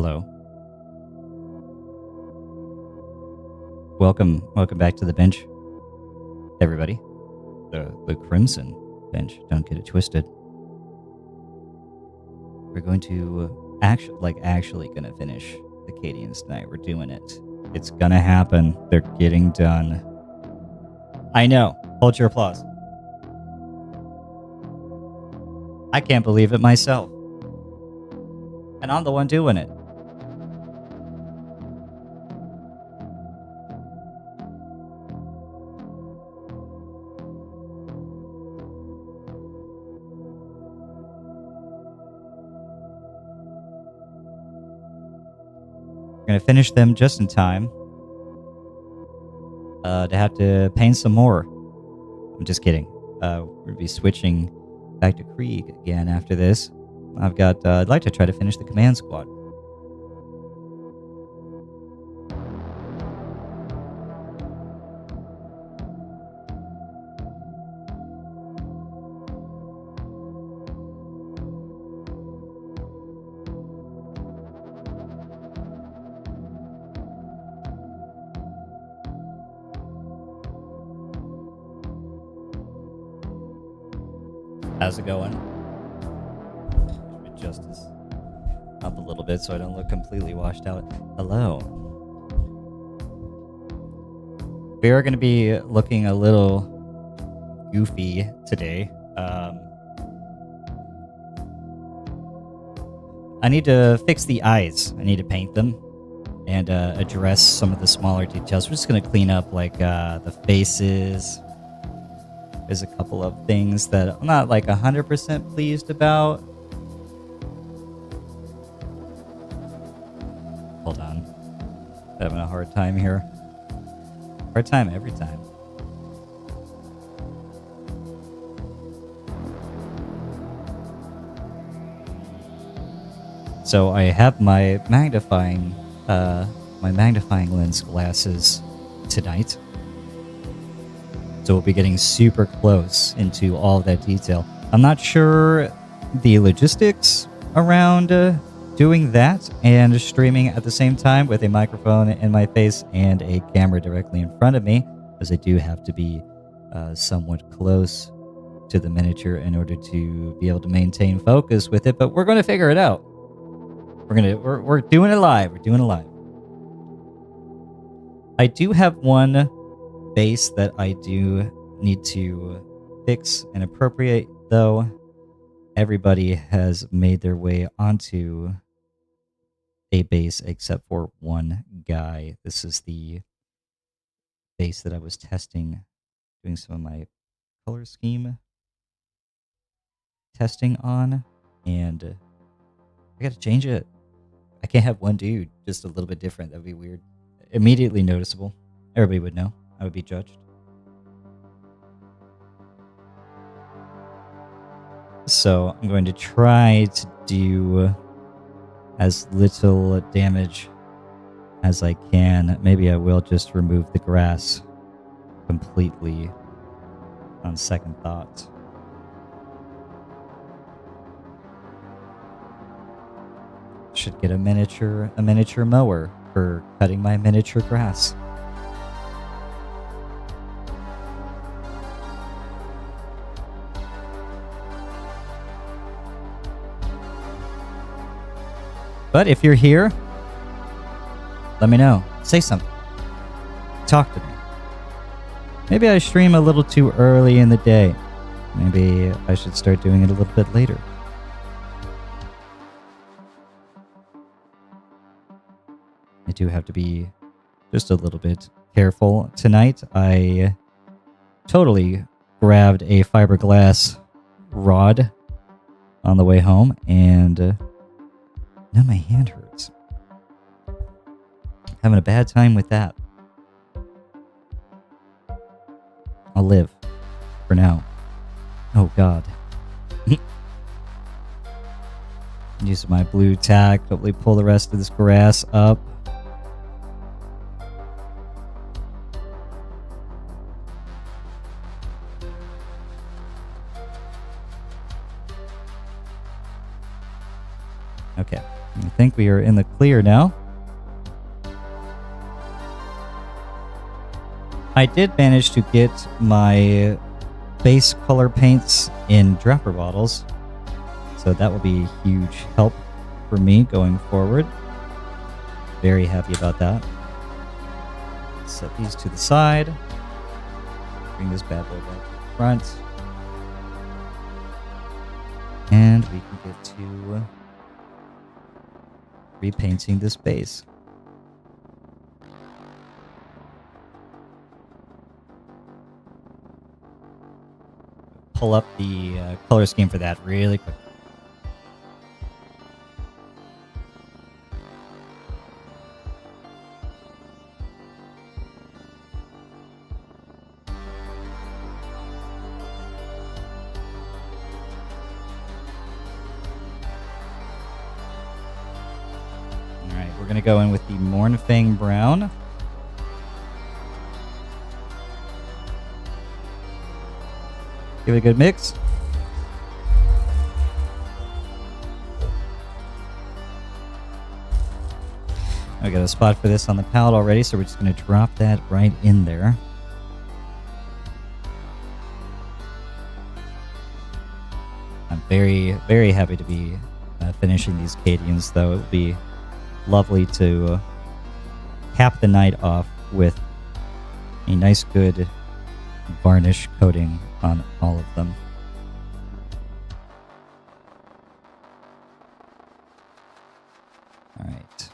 Hello. Welcome back to the bench, everybody. The Crimson bench. Don't get it twisted. We're going to actually gonna finish the Cadians tonight. We're doing it. It's gonna happen. They're getting done. I know. Hold your applause. I can't believe it myself. And I'm the one doing it. We're going to finish them just in time to have to paint some more. I'm just kidding. We'll be switching back to Krieg again after this. I'd like to try to finish the command squad. How's it going? Adjust this up a little bit so I don't look completely washed out. Hello. We are going to be looking a little goofy today. I need to fix the eyes. I need to paint them and address some of the smaller details. We're just going to clean up like the faces. There's a couple of things that I'm not like 100% pleased about. Hold on. Having a hard time here. Hard time every time. So I have my magnifying lens glasses tonight. So we'll be getting super close into all of that detail. I'm not sure the logistics around doing that and streaming at the same time with a microphone in my face and a camera directly in front of me, as I do have to be somewhat close to the miniature in order to be able to maintain focus with it. But we're going to figure it out. We're doing it live. We're doing it live. I do have one base that I do need to fix and appropriate, though. Everybody has made their way onto a base except for one guy. This is the base that I was testing, doing some of my color scheme testing on, and I gotta change it. I can't have one dude just a little bit different. That would be weird. Immediately noticeable. Everybody would know. I would be judged. So I'm going to try to do as little damage as I can. Maybe I will just remove the grass completely on second thought. Should get a miniature mower for cutting my miniature grass. But if you're here, let me know. Say something. Talk to me. Maybe I stream a little too early in the day. Maybe I should start doing it a little bit later. I do have to be just a little bit careful tonight. I totally grabbed a fiberglass rod on the way home, and now my hand hurts. Having a bad time with that. I'll live for now. Oh God. Use my blue tack. Hopefully pull the rest of this grass up. Okay. I think we are in the clear now. I did manage to get my base color paints in dropper bottles, so that will be a huge help for me going forward. Very happy about that. Set these to the side. Bring this bad boy back to the front. And we can get to repainting this base. Pull up the color scheme for that really quick. Alright, we're going to go in with the Mornfang Brown. Give it a good mix. I got a spot for this on the palette already, so we're just going to drop that right in there. I'm very, very happy to be finishing these Cadians, though. It would be lovely to cap the night off with a nice, good varnish coating on all of them. All right.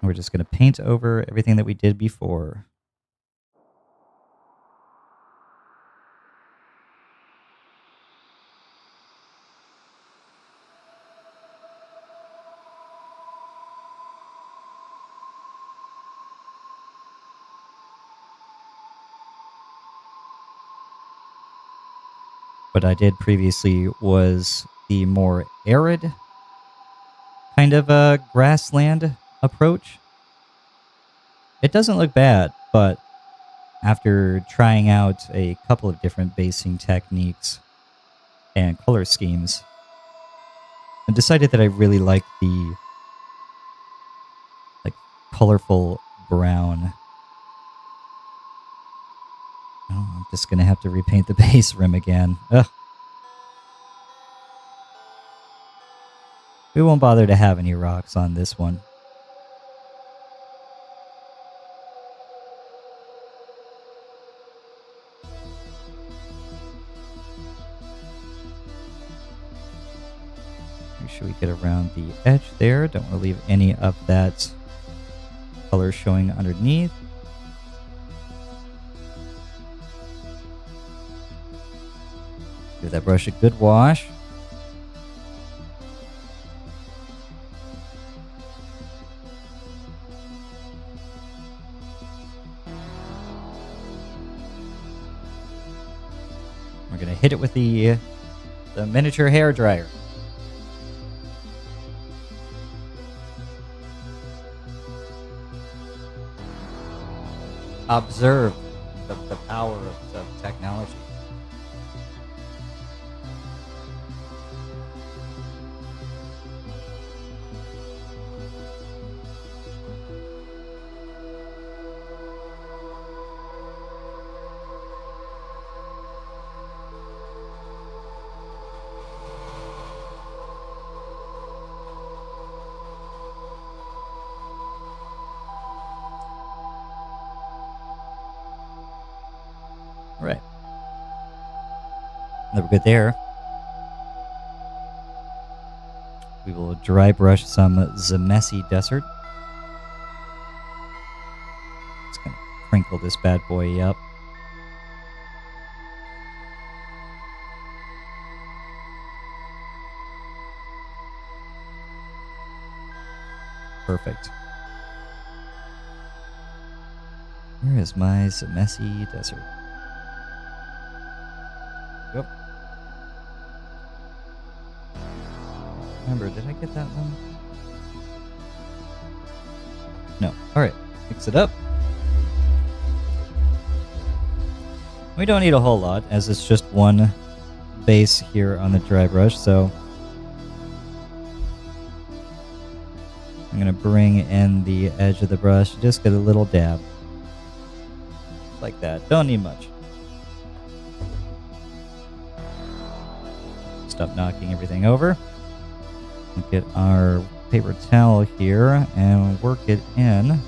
We're just going to paint over everything that we did before. What I did previously was the more arid kind of a grassland approach. It doesn't look bad, but after trying out a couple of different basing techniques and color schemes, I decided that I really like the colorful brown. Oh, I'm just going to have to repaint the base rim again. Ugh. We won't bother to have any rocks on this one. Make sure we get around the edge there. Don't want to leave any of that color showing underneath. Give that brush a good wash. We're going to hit it with the miniature hair dryer. Observe the power of technology. Right. Now we're good there. We will dry brush some Zamesi Desert. Just gonna crinkle this bad boy up. Perfect. Where is my Zamesi Desert? Yep. Remember, did I get that one? No. Alright. Mix it up. We don't need a whole lot, as it's just one base here on the dry brush, so I'm going to bring in the edge of the brush. Just get a little dab. Like that. Don't need much. Stop knocking everything over. Get our paper towel here and work it in. Make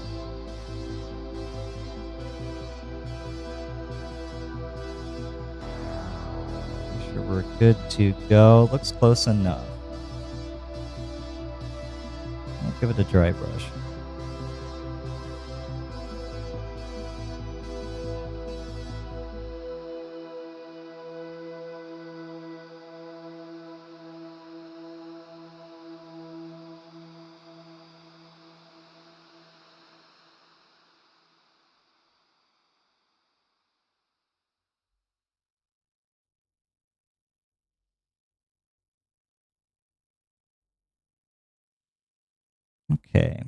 sure we're good to go. Looks close enough. I'll give it a dry brush. Okay.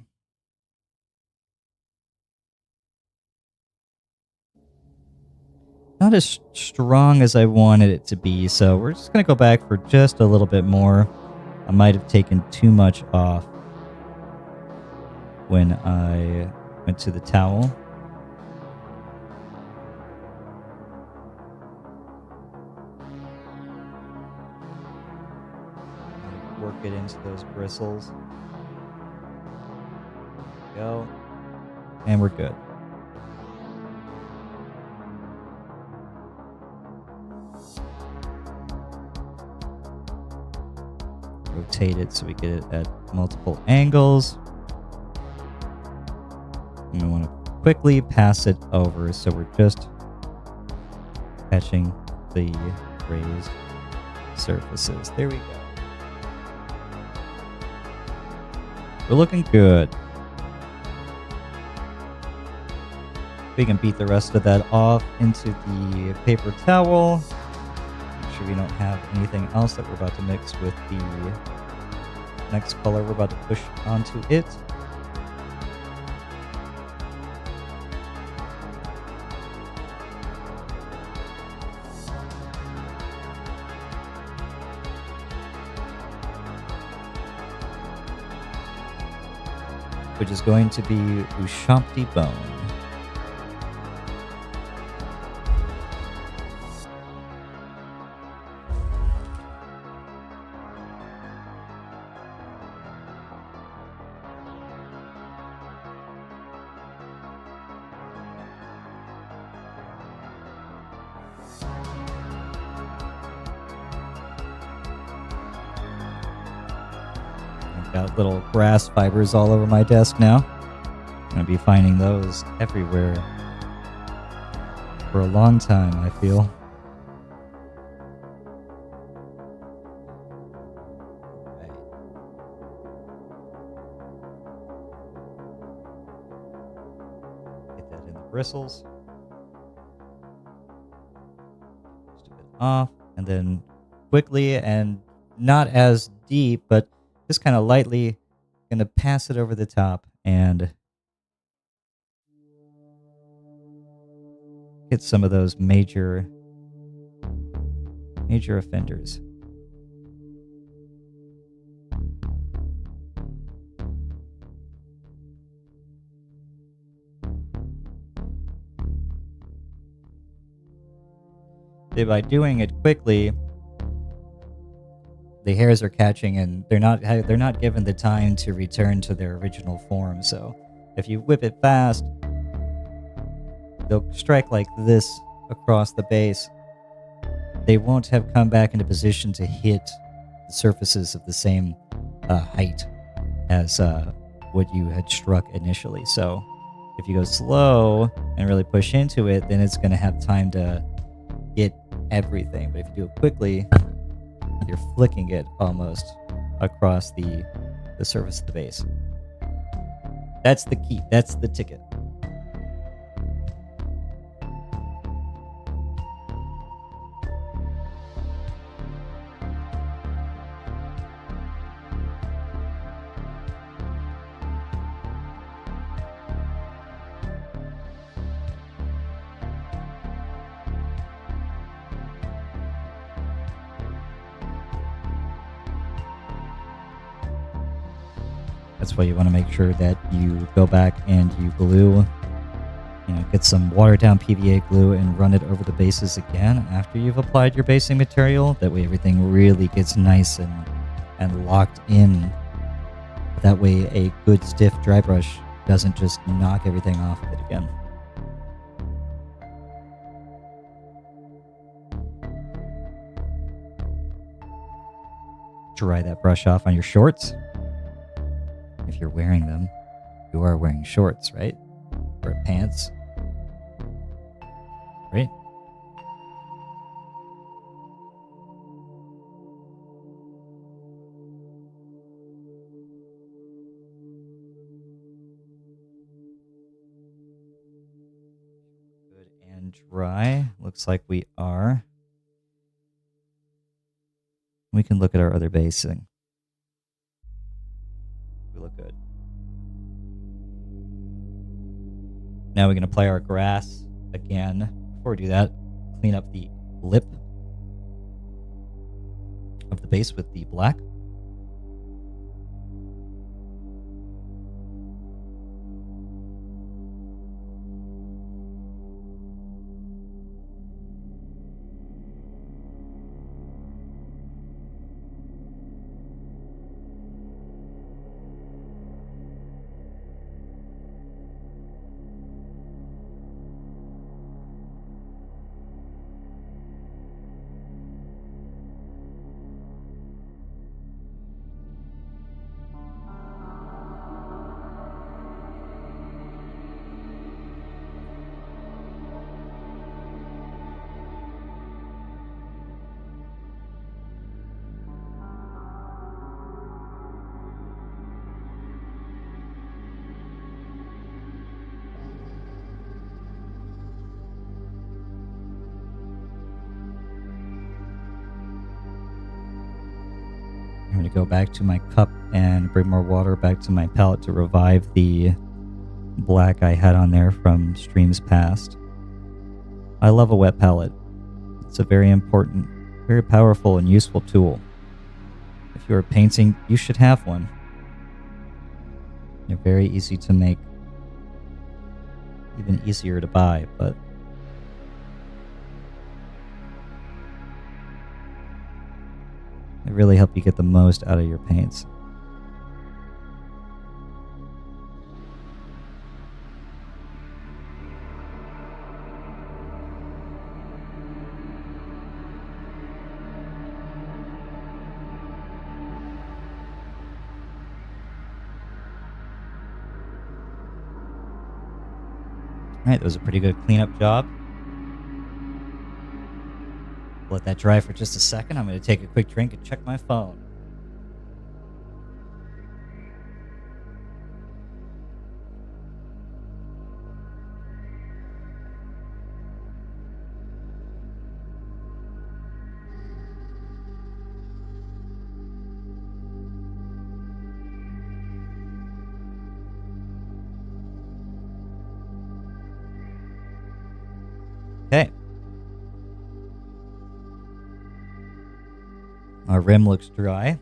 Not as strong as I wanted it to be, so we're just going to go back for just a little bit more. I might have taken too much off when I went to the towel. Work it into those bristles. There we go. And we're good. Rotate it so we get it at multiple angles. And we want to quickly pass it over so we're just catching the raised surfaces. There we go. We're looking good. We can beat the rest of that off into the paper towel. Make sure we don't have anything else that we're about to mix with the next color we're about to push onto it. Which is going to be Ushabti Bone. Got little grass fibers all over my desk now. I'm going to be finding those everywhere for a long time, I feel. Right. Get that in the bristles. Just a bit off. And then quickly and not as deep, but just kind of lightly going to pass it over the top and get some of those major offenders. By doing it quickly, the hairs are catching and they're not given the time to return to their original form. So if you whip it fast, they'll strike like this across the base. They won't have come back into position to hit the surfaces of the same height as what you had struck initially. So if you go slow and really push into it, then it's going to have time to get everything. But if you do it quickly, you're flicking it almost across the surface of the base. That's the key. That's the ticket. That's why you want to make sure that you go back and you glue, get some watered down PVA glue and run it over the bases again after you've applied your basing material. That way everything really gets nice and locked in. That way a good stiff dry brush doesn't just knock everything off of it again. Dry that brush off on your shorts. If you're wearing them, you are wearing shorts, right? Or pants. Right? Good and dry. Looks like we are. We can look at our other basing. We look good. Now we can apply our grass again. Before we do that, clean up the lip of the base with the black. I'm going to go back to my cup and bring more water back to my palette to revive the black I had on there from streams past. I love a wet palette. It's a very important, very powerful and useful tool. If you're painting, you should have one. They're very easy to make, even easier to buy, but they really help you get the most out of your paints. All right, that was a pretty good cleanup job. Let that dry for just a second. I'm going to take a quick drink and check my phone. Okay. Our rim looks dry.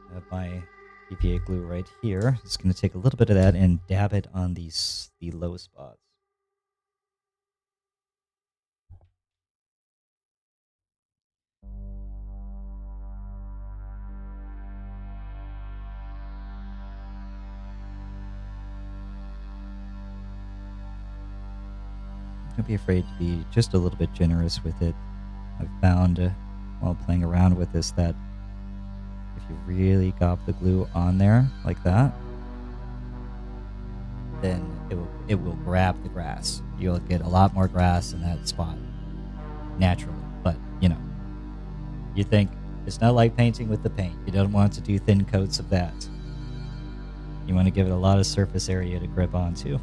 I have my PVA glue right here. Just going to take a little bit of that and dab it on the low spots. Don't be afraid to be just a little bit generous with it. I've found while playing around with this that if you really gob the glue on there like that, then it will grab the grass. You'll get a lot more grass in that spot naturally. But, you think it's not like painting with the paint. You don't want to do thin coats of that. You want to give it a lot of surface area to grip onto.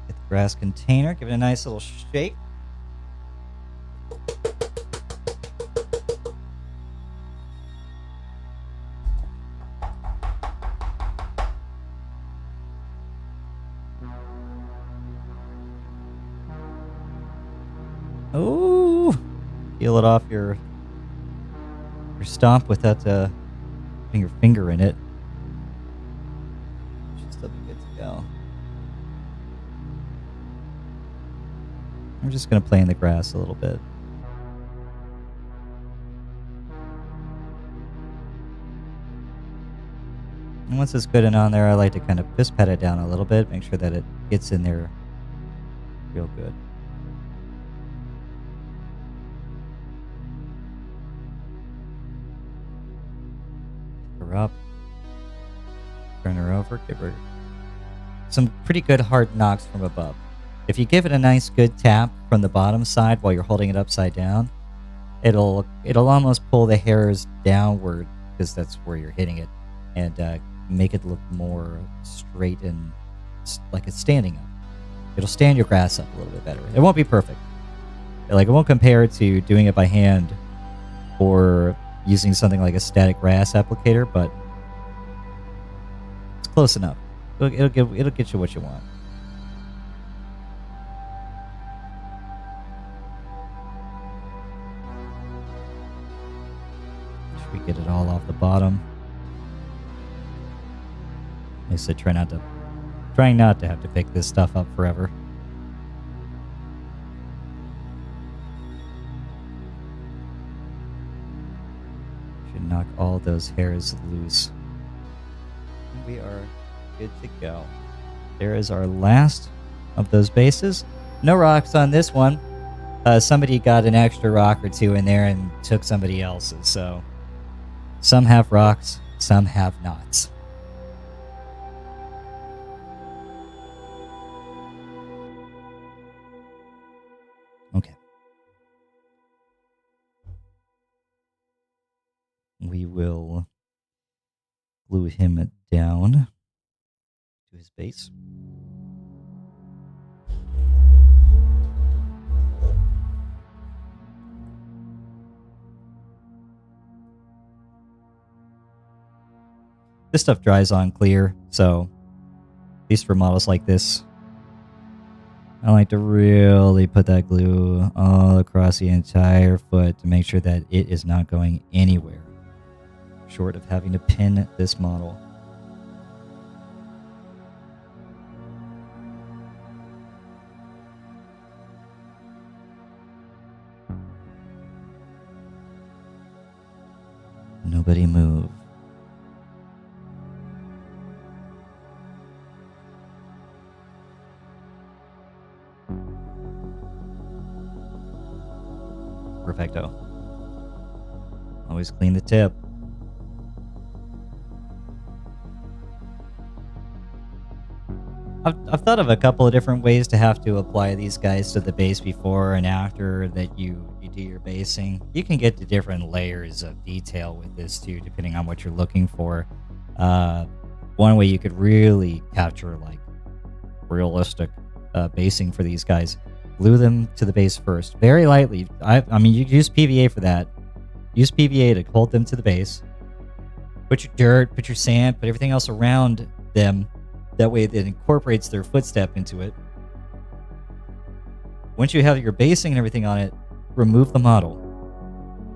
Get the grass container, give it a nice little shake. peel it off your stomp without putting your finger in it. Should still be good to go. I'm just going to play in the grass a little bit. And once it's good and on there, I like to kind of just pat it down a little bit, make sure that it gets in there real good. Pick her up, turn her over, give her some pretty good hard knocks from above. If you give it a nice good tap from the bottom side while you're holding it upside down, it'll almost pull the hairs downward because that's where you're hitting it, and make it look more straight and like it's standing up. It'll stand your grass up a little bit better. It won't be perfect. Like, it won't compare to doing it by hand or using something like a static grass applicator, but it's close enough. It'll get you what you want. Should we get it all off the bottom? I said trying not to have to pick this stuff up forever. Should knock all those hairs loose. And we are good to go. There is our last of those bases. No rocks on this one. Somebody got an extra rock or two in there and took somebody else's, so some have rocks, some have knots. Okay. We will glue him down to his base. This stuff dries on clear, so at least for models like this, I like to really put that glue all across the entire foot to make sure that it is not going anywhere, short of having to pin this model. Nobody move. Perfecto. Always clean the tip. I've thought of a couple of different ways to have to apply these guys to the base before and after that you do your basing. You can get to different layers of detail with this too, depending on what you're looking for. One way you could really capture like realistic basing for these guys, glue them to the base first, very lightly. I mean, you can use PVA for that. Use PVA to hold them to the base. Put your dirt, put your sand, put everything else around them. That way it incorporates their footstep into it. Once you have your basing and everything on it, remove the model.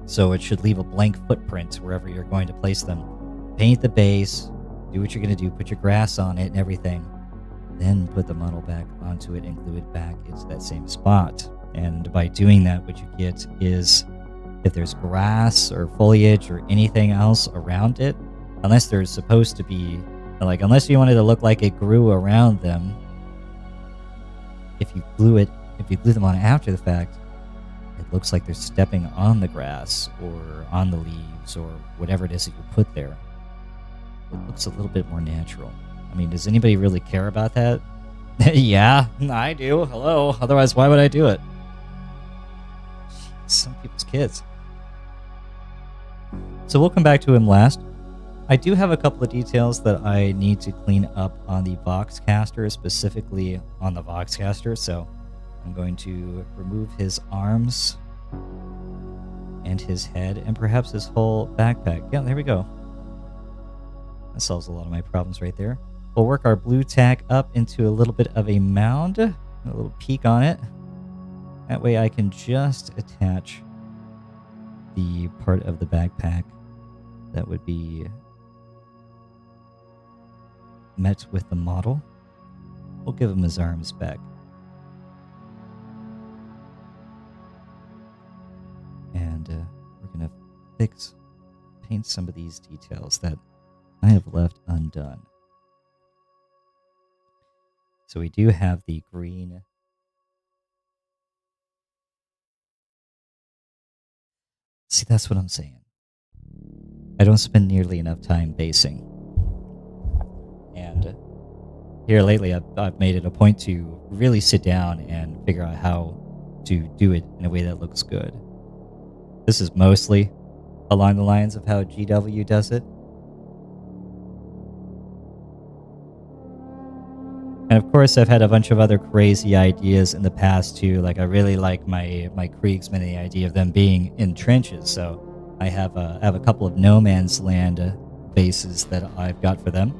So it should leave a blank footprint wherever you're going to place them. Paint the base, do what you're going to do, put your grass on it and everything. Then put the model back onto it and glue it back into that same spot. And by doing that, what you get is, if there's grass or foliage or anything else around it, unless there's supposed to be, like, unless you wanted to look like it grew around them, if you glue them on after the fact, it looks like they're stepping on the grass or on the leaves or whatever it is that you put there. It looks a little bit more natural. I mean, does anybody really care about that? Yeah, I do. Hello. Otherwise, why would I do it? Jeez, some people's kids. So we'll come back to him last. I do have a couple of details that I need to clean up on the Voxcaster, specifically on the Voxcaster. So I'm going to remove his arms and his head and perhaps his whole backpack. Yeah, there we go. That solves a lot of my problems right there. We'll work our blue tack up into a little bit of a mound, a little peak on it. That way I can just attach the part of the backpack that would be met with the model. We'll give him his arms back. And we're going to paint some of these details that I have left undone. So we do have the green. See, that's what I'm saying. I don't spend nearly enough time basing. And here lately, I've made it a point to really sit down and figure out how to do it in a way that looks good. This is mostly along the lines of how GW does it. And of course, I've had a bunch of other crazy ideas in the past too. Like I really like my Kriegsmen, the idea of them being in trenches. So I have a couple of no man's land bases that I've got for them.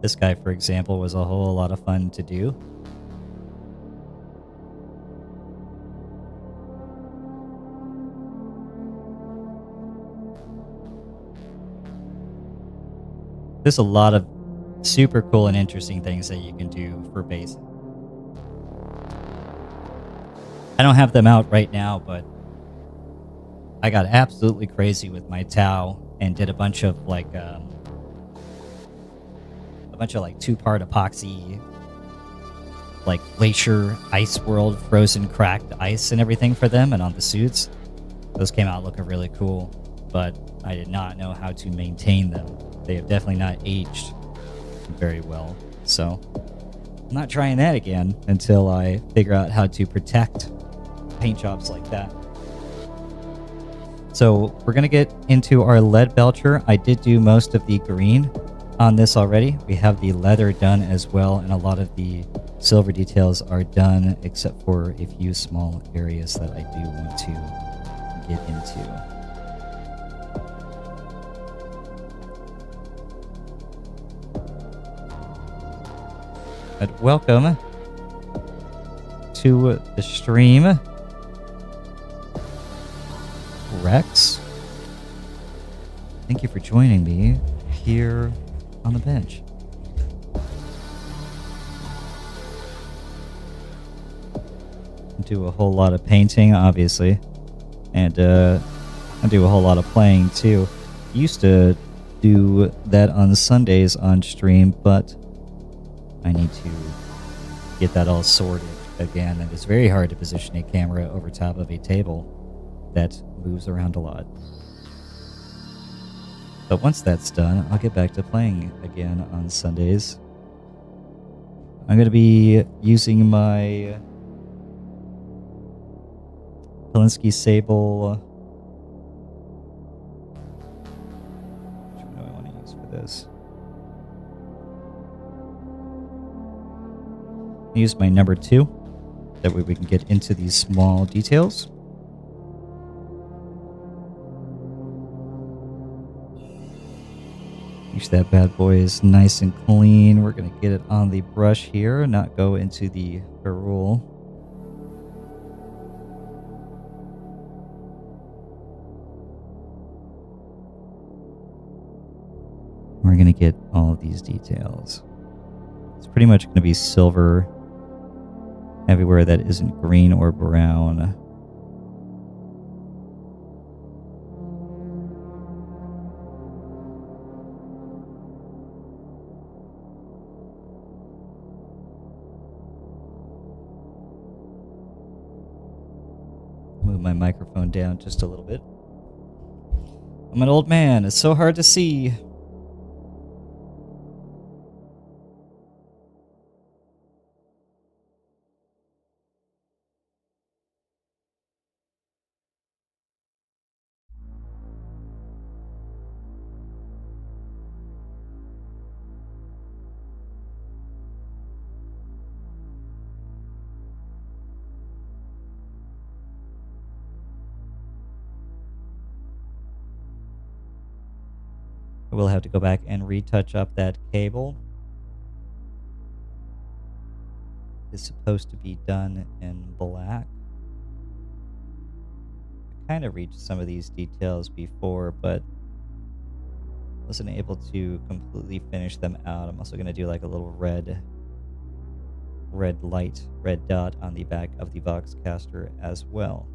This guy, for example, was a whole lot of fun to do. There's a lot of super cool and interesting things that you can do for basing. I don't have them out right now, but I got absolutely crazy with my Tau and did a bunch of like two-part epoxy, like glacier, ice world, frozen, cracked ice and everything for them, and on the suits. Those came out looking really cool, but I did not know how to maintain them. They have definitely not aged very well, so I'm not trying that again until I figure out how to protect paint jobs like that. So we're going to get into our lead belcher. I did do most of the green on this already. We have the leather done as well, and a lot of the silver details are done except for a few small areas that I do want to get into. But welcome to the stream, Rex. Thank you for joining me here on the bench. Do a whole lot of painting, obviously, and I do a whole lot of playing too. Used to do that on Sundays on stream, but I need to get that all sorted again, and it's very hard to position a camera over top of a table that moves around a lot. But once that's done, I'll get back to playing again on Sundays. I'm going to be using my Polinsky Sable. Which one do I want to use for this? Use my number 2. That way we can get into these small details. Make sure that bad boy is nice and clean. We're going to get it on the brush here, not go into the ferrule. We're going to get all of these details. It's pretty much going to be silver everywhere that isn't green or brown. Move my microphone down just a little bit. I'm an old man. It's so hard to see. We'll have to go back and retouch up that cable. It's supposed to be done in black. I kind of reached some of these details before, but wasn't able to completely finish them out. I'm also going to do like a little red dot on the back of the Voxcaster as well.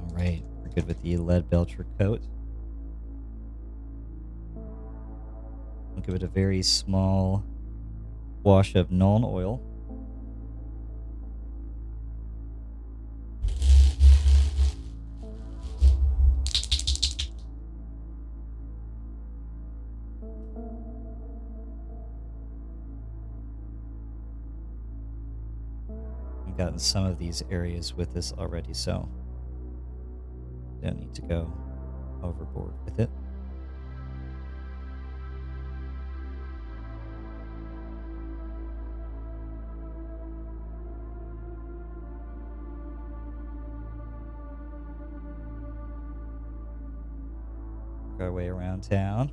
All right, we're good with the lead belcher coat. I'll give it a very small wash of Nuln oil. I've gotten some of these areas with this already, so don't need to go overboard with it. Work our way around town.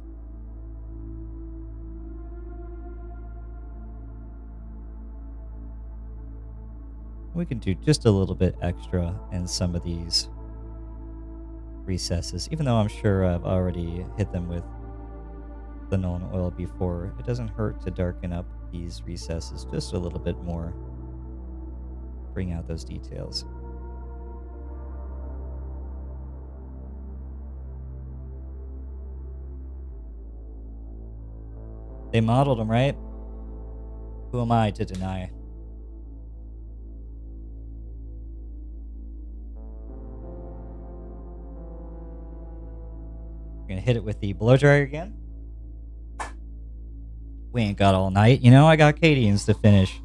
We can do just a little bit extra in some of these recesses, even though I'm sure I've already hit them with the Nuln oil before. It doesn't hurt to darken up these recesses just a little bit more. Bring out those details. They modeled them, right? Who am I to deny? We're gonna hit it with the blow dryer again. We ain't got all night, you know. I got Cadians to finish.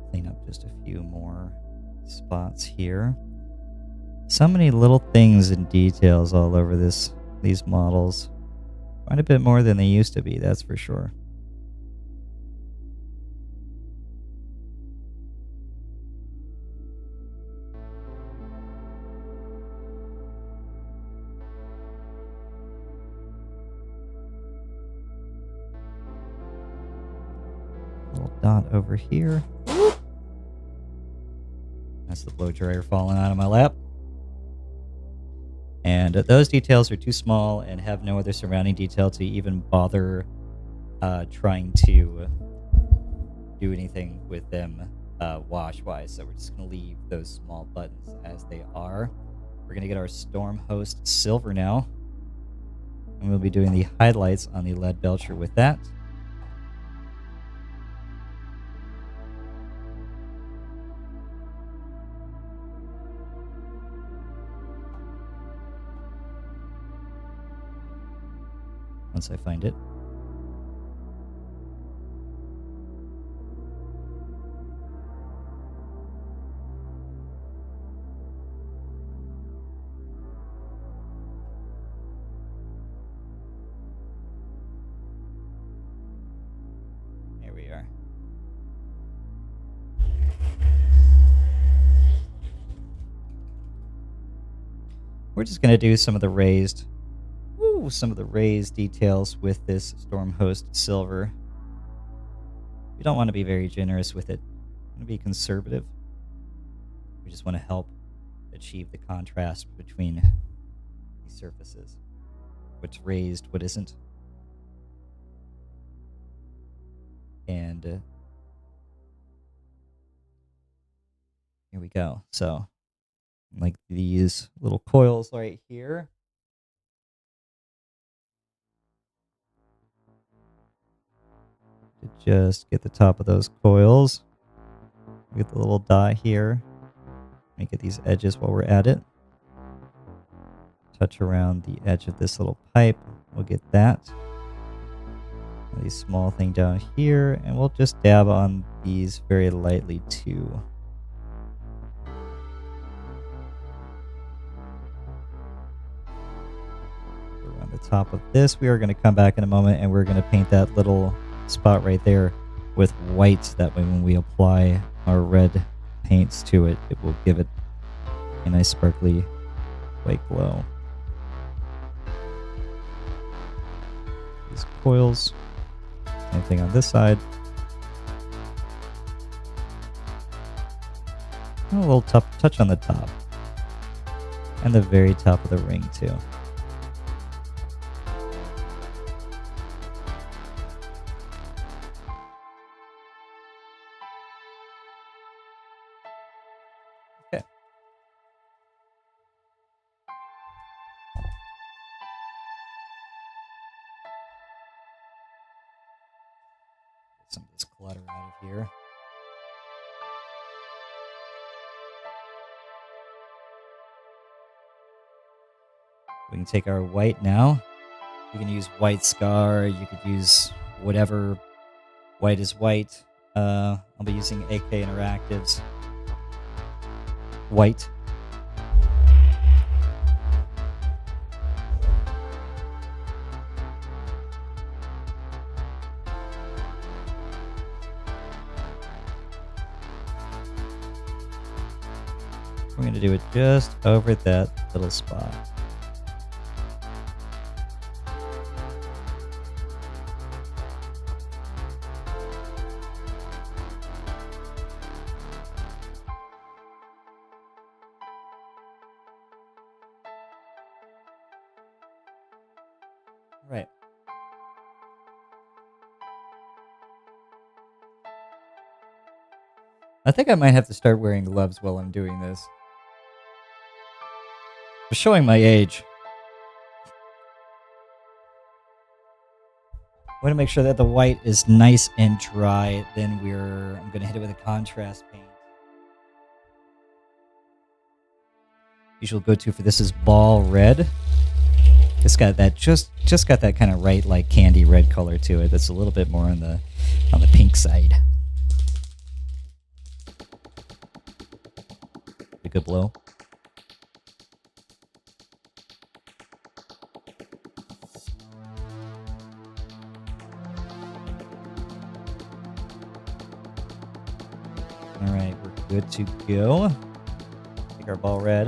Clean up just a few more spots here. So many little things and details all over these models. Quite a bit more than they used to be, that's for sure. Little dot over here. That's the blow dryer falling out of my lap. And those details are too small and have no other surrounding detail to even bother trying to do anything with them wash-wise. So we're just going to leave those small buttons as they are. We're going to get our Storm Host Silver now. And we'll be doing the highlights on the lead belcher with that. Once I find it. Here we are. We're just going to do some of the raised details with this Storm Host Silver. We don't want to be very generous with it. We want to be conservative. We just want to help achieve the contrast between these surfaces. What's raised, what isn't. And here we go. So, like these little coils right here. To just get the top of those coils. Get the little dot here. Make it these edges while we're at it. touch around the edge of this little pipe. We'll get that. A small thing down here, and we'll just dab on these very lightly too. Around the top of this, we are going to come back in a moment and we're going to paint that little spot right there with white. That way when we apply our red paints to it, it will give it a nice sparkly white glow. These coils. Same thing on this side. And a little touch on the top. And the very top of the ring too. Okay. Get some of this clutter out of here. We can take our white now. You can use white scar. You could use whatever. White is white. I'll be using AK Interactive's white. We're going to do it just over that little spot. Right. I think I might have to start wearing gloves while I'm doing this. I'm showing my age. I want to make sure that the white is nice and dry. Then I'm going to hit it with a contrast paint. Usual go-to for this is ball red. It's got that just got that kind of right like candy red color to it. That's a little bit more on the pink side. A good blow. All right, we're good to go. Take our ball red.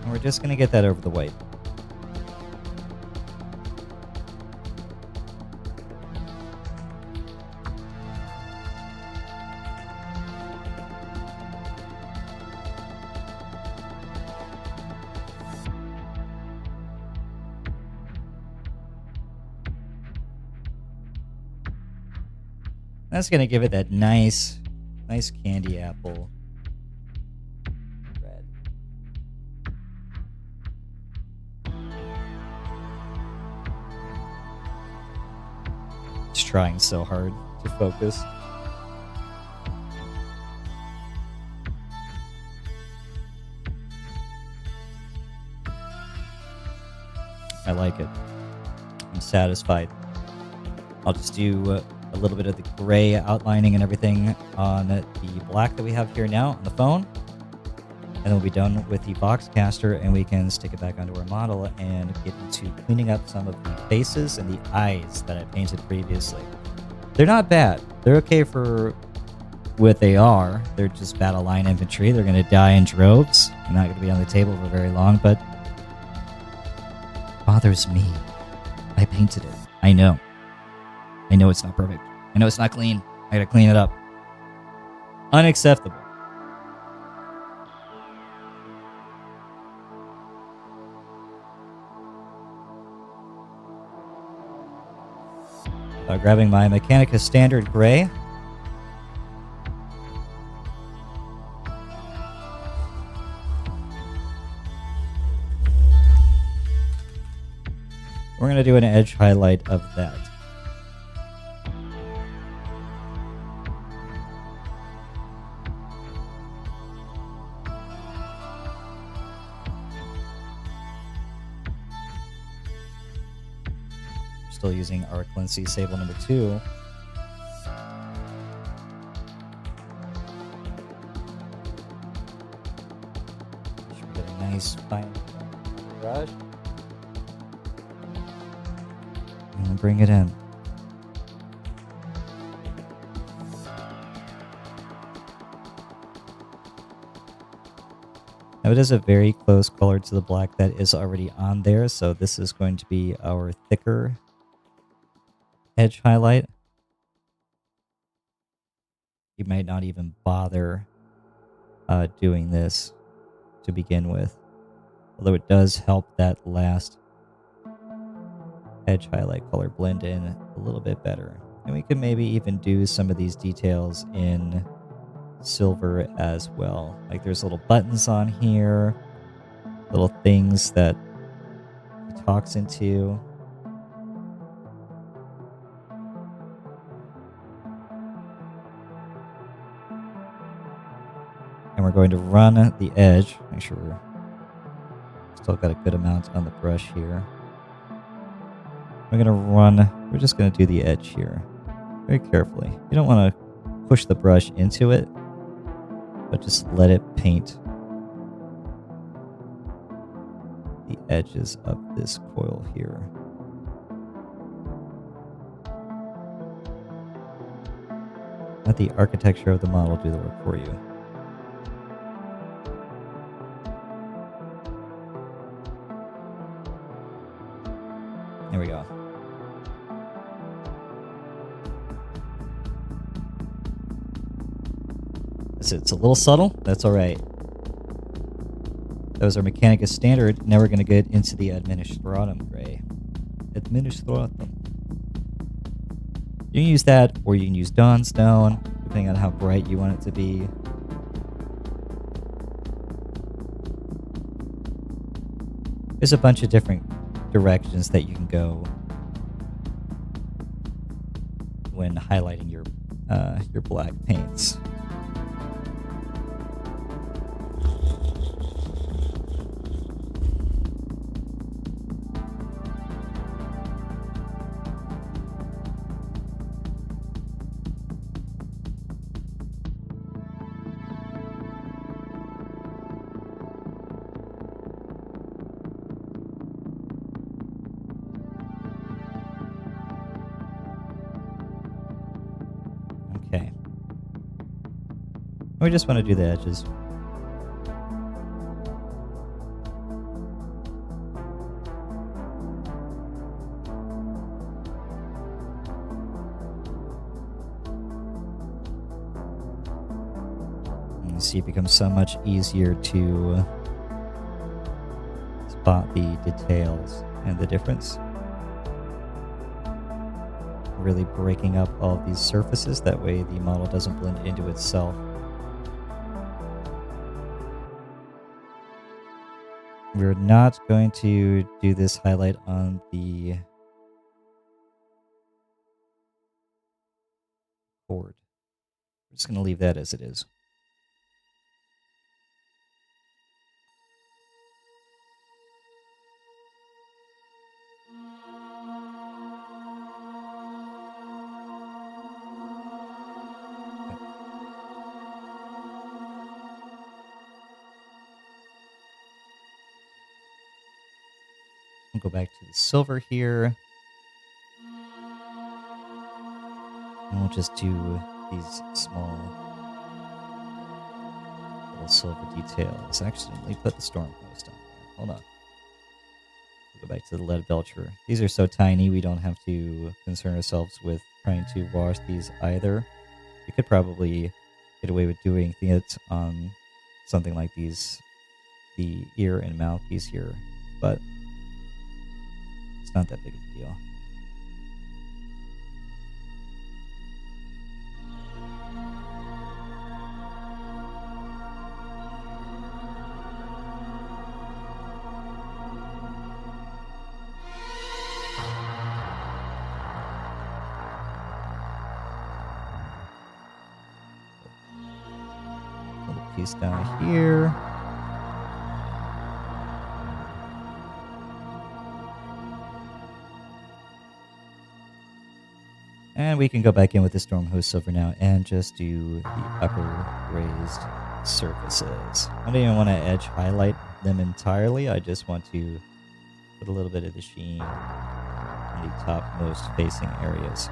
And we're just going to get that over the white. That's going to give it that nice candy apple red. It's trying so hard to focus. I like it. I'm satisfied. I'll just do a little bit of the gray outlining and everything on the black that we have here now on the phone. And then we'll be done with the box caster and we can stick it back onto our model and get into cleaning up some of the faces and the eyes that I painted previously. They're not bad. They're okay for what they are. They're just battle line infantry. They're going to die in droves. They're not going to be on the table for very long, but it bothers me. I painted it. I know. I know it's not perfect. I know it's not clean. I gotta clean it up. Unacceptable. Grabbing my Mechanica Standard Gray. We're going to do an edge highlight of that. Still using our Cleansea Sable number 2. Should we get a nice fine brush? And bring it in. Now it is a very close color to the black that is already on there, so this is going to be our thicker edge highlight. You might not even bother doing this to begin with, although it does help that last edge highlight color blend in a little bit better. And we could maybe even do some of these details in silver as well. Like there's little buttons on here, little things that he talks into. And we're going to run the edge. Make sure we're still got a good amount on the brush here. We're just going to do the edge here very carefully. You don't want to push the brush into it, but just let it paint the edges of this coil here. Let the architecture of the model do the work for you. There we go. It's a little subtle. That's all right. That was our Mechanicus standard. Now we're going to get into the Administratum gray. Administratum. You can use that, or you can use Dawnstone, depending on how bright you want it to be. There's a bunch of different directions that you can go when highlighting your black paints. Okay. We just want to do the edges. And see, it becomes so much easier to spot the details and the difference. Really breaking up all of these surfaces, that way the model doesn't blend into itself. We're not going to do this highlight on the board. We're just going to leave that as it is. We'll go back to the silver here. And we'll just do these small little silver details. Accidentally put the storm post on there. Hold on. We'll go back to the lead belcher. These are so tiny we don't have to concern ourselves with trying to wash these either. We could probably get away with doing it on something like these, the ear and mouthpiece here, but it's not that big of a deal. Little piece down here. And we can go back in with the storm host silver now and just do the upper raised surfaces. I don't even want to edge highlight them entirely. I just want to put a little bit of the sheen in the topmost facing areas.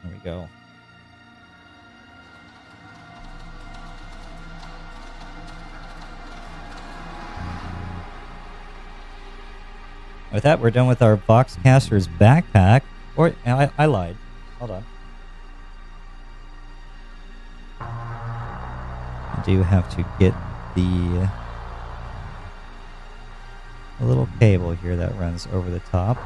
There we go. With that, we're done with our Boxcaster's backpack. Or, I lied. Hold on. I do have to get the a little cable here that runs over the top.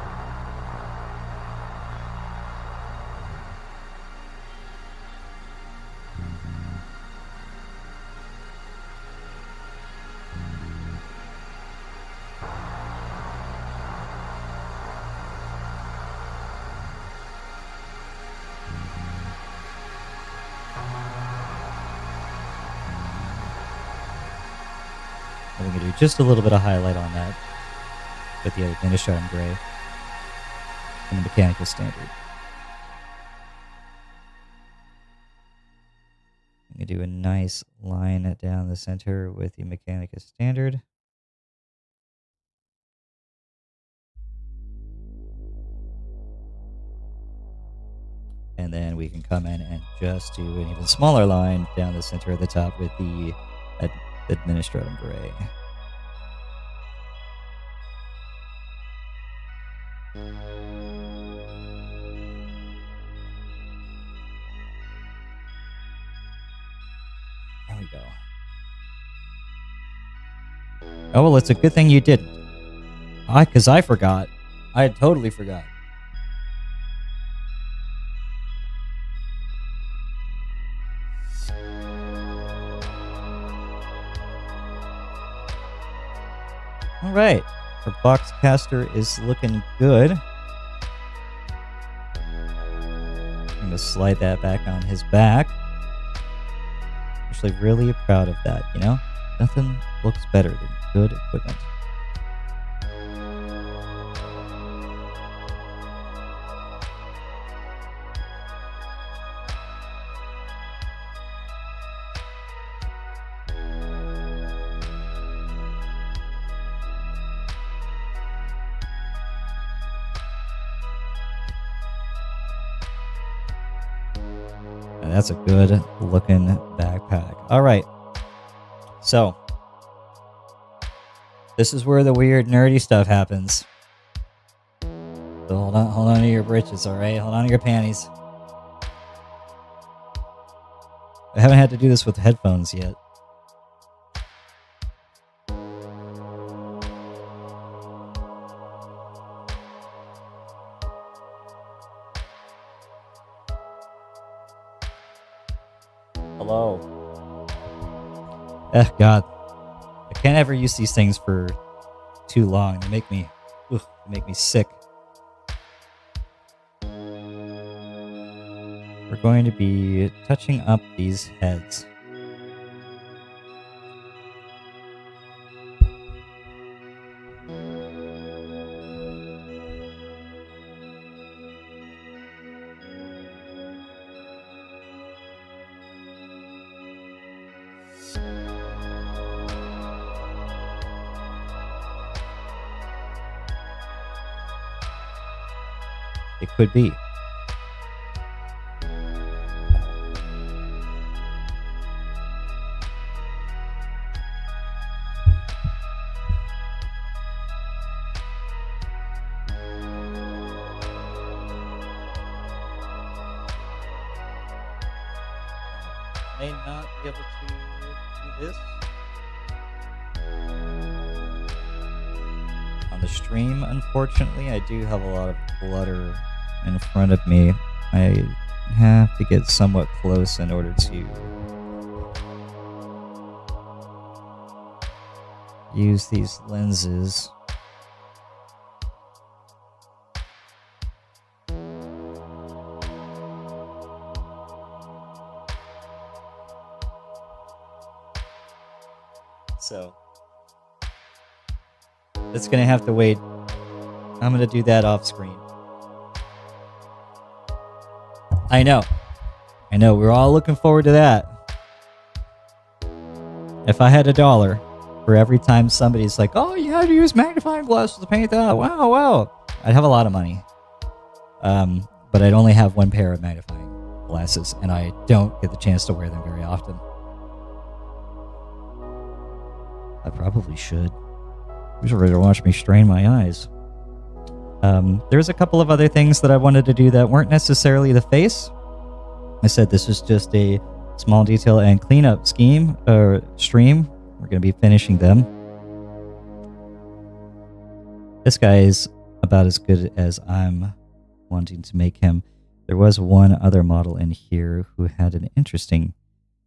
I'm going to do just a little bit of highlight on that with the Administratum Gray and the Mechanical Standard. I'm going to do a nice line down the center with the Mechanica Standard. And then we can come in and just do an even smaller line down the center of the top with the Administratum Gray. There we go. Oh, well, it's a good thing you didn't. Because I forgot. I totally forgot. All right, our Boxcaster is looking good. I'm going to slide that back on his back. Actually, really proud of that, you know? Nothing looks better than good equipment. And that's a good looking backpack. All right. So, this is where the weird nerdy stuff happens. So hold on to your britches, all right? Hold on to your panties. I haven't had to do this with headphones yet. Hello. God. I can't ever use these things for too long. They make me sick. We're going to be touching up these heads. It could be. May not be able to do this on the stream, unfortunately. I do have a lot of clutter in front of me. I have to get somewhat close in order to use these lenses. So That's going to have to wait. I'm going to do that off screen. I know. We're all looking forward to that. If I had $1 for every time somebody's like, oh, you had to use magnifying glasses to paint that. Wow. I'd have a lot of money. But I'd only have one pair of magnifying glasses, and I don't get the chance to wear them very often. I probably should. Who's ready to watch me strain my eyes? There's a couple of other things that I wanted to do that weren't necessarily the face. I said this is just a small detail and cleanup scheme or stream. We're going to be finishing them. This guy is about as good as I'm wanting to make him. There was one other model in here who had an interesting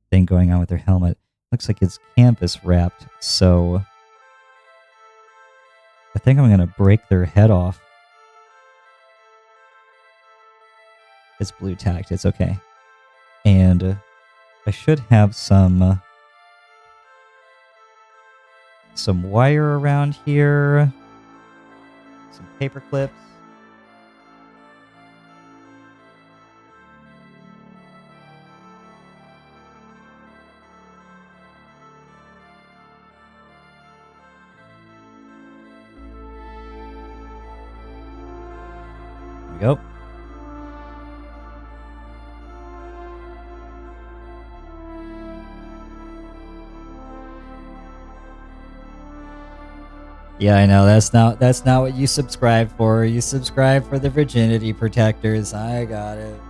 thing going on with their helmet. Looks like it's canvas wrapped, so I think I'm going to break their head off. It's blue tacked, it's okay. And I should have some wire around here, some paper clips. There we go. Yeah, I know. That's not what you subscribe for. You subscribe for the virginity protectors. I got it.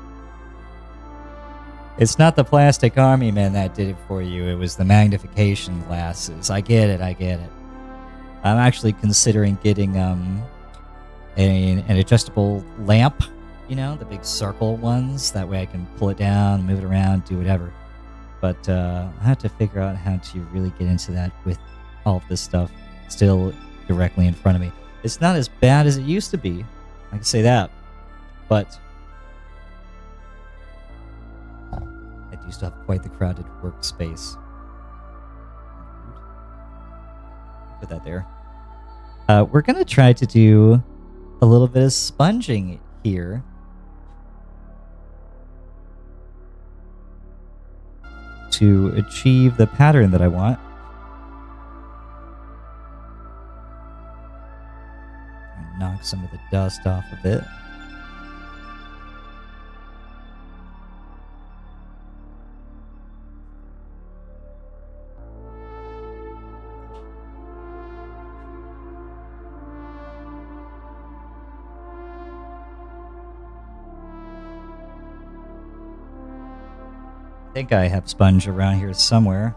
It's not the plastic army man that did it for you. It was the magnification glasses. I get it. I'm actually considering getting an adjustable lamp. You know, the big circle ones. That way I can pull it down, move it around, do whatever. But I have to figure out how to really get into that with all of this stuff still directly in front of me. It's not as bad as it used to be. I can say that. But I do still have quite the crowded workspace. Put that there. We're going to try to do a little bit of sponging here. To achieve the pattern that I want. Knock some of the dust off of it. I think I have sponge around here somewhere.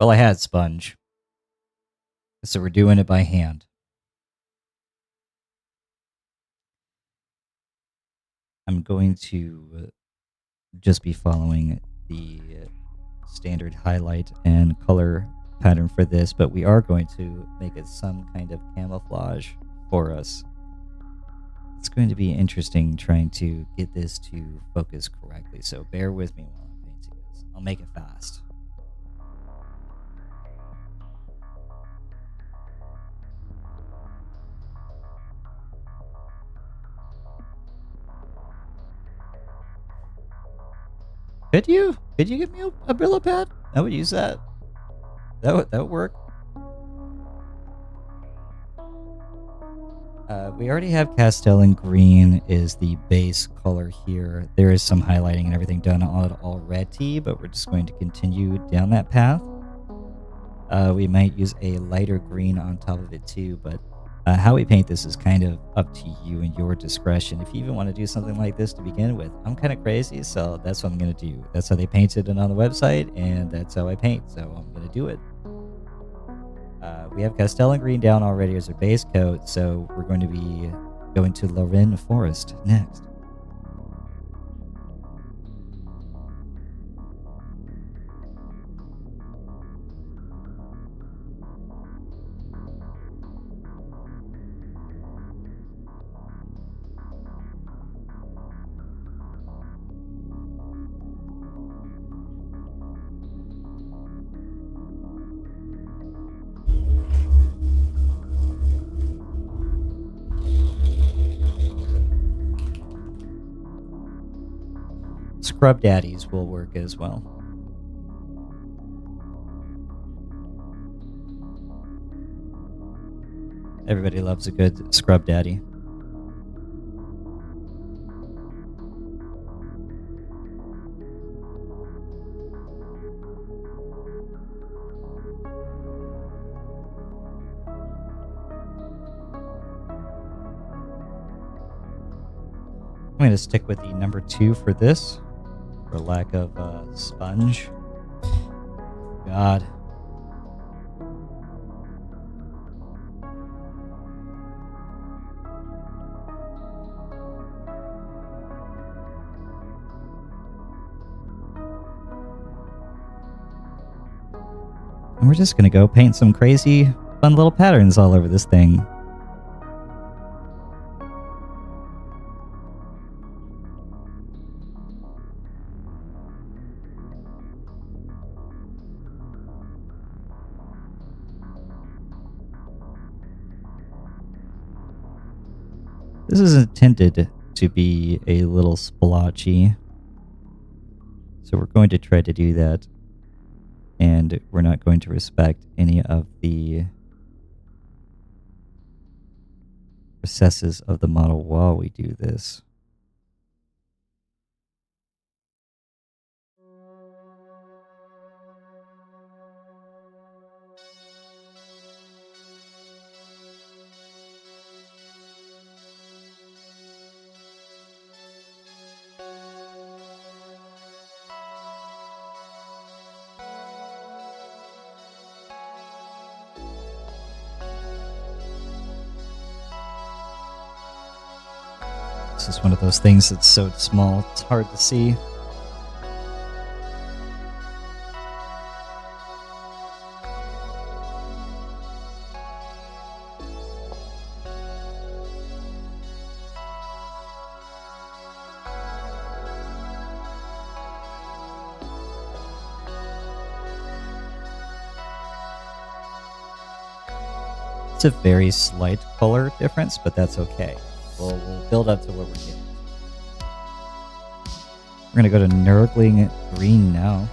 Well, I had sponge. So we're doing it by hand. I'm going to just be following the standard highlight and color pattern for this, but we are going to make it some kind of camouflage for us. It's going to be interesting trying to get this to focus correctly, so bear with me while I'm painting this. I'll make it fast. Could you give me a Brillo pad? I would use that. That would work. We already have pastel and green is the base color here. There is some highlighting and everything done on it already, but we're just going to continue down that path. We might use a lighter green on top of it too, but how we paint this is kind of up to you and your discretion. If you even want to do something like this to begin with, I'm kind of crazy, so that's what I'm going to do. That's how they painted it on the website, and that's how I paint, so I'm going to do it. We have Castellan Green down already as our base coat, so we're going to be going to Lorraine Forest next. Scrub daddies will work as well. Everybody loves a good scrub daddy. I'm going to stick with the number 2 for this, for lack of sponge. God. And we're just going to go paint some crazy, fun little patterns all over this thing. This is intended to be a little splotchy, so we're going to try to do that, and we're not going to respect any of the recesses of the model while we do this. This is one of those things that's so small, it's hard to see. It's a very slight color difference, but that's okay. We'll build up to what we're getting. We're going to go to Nurgling Green now.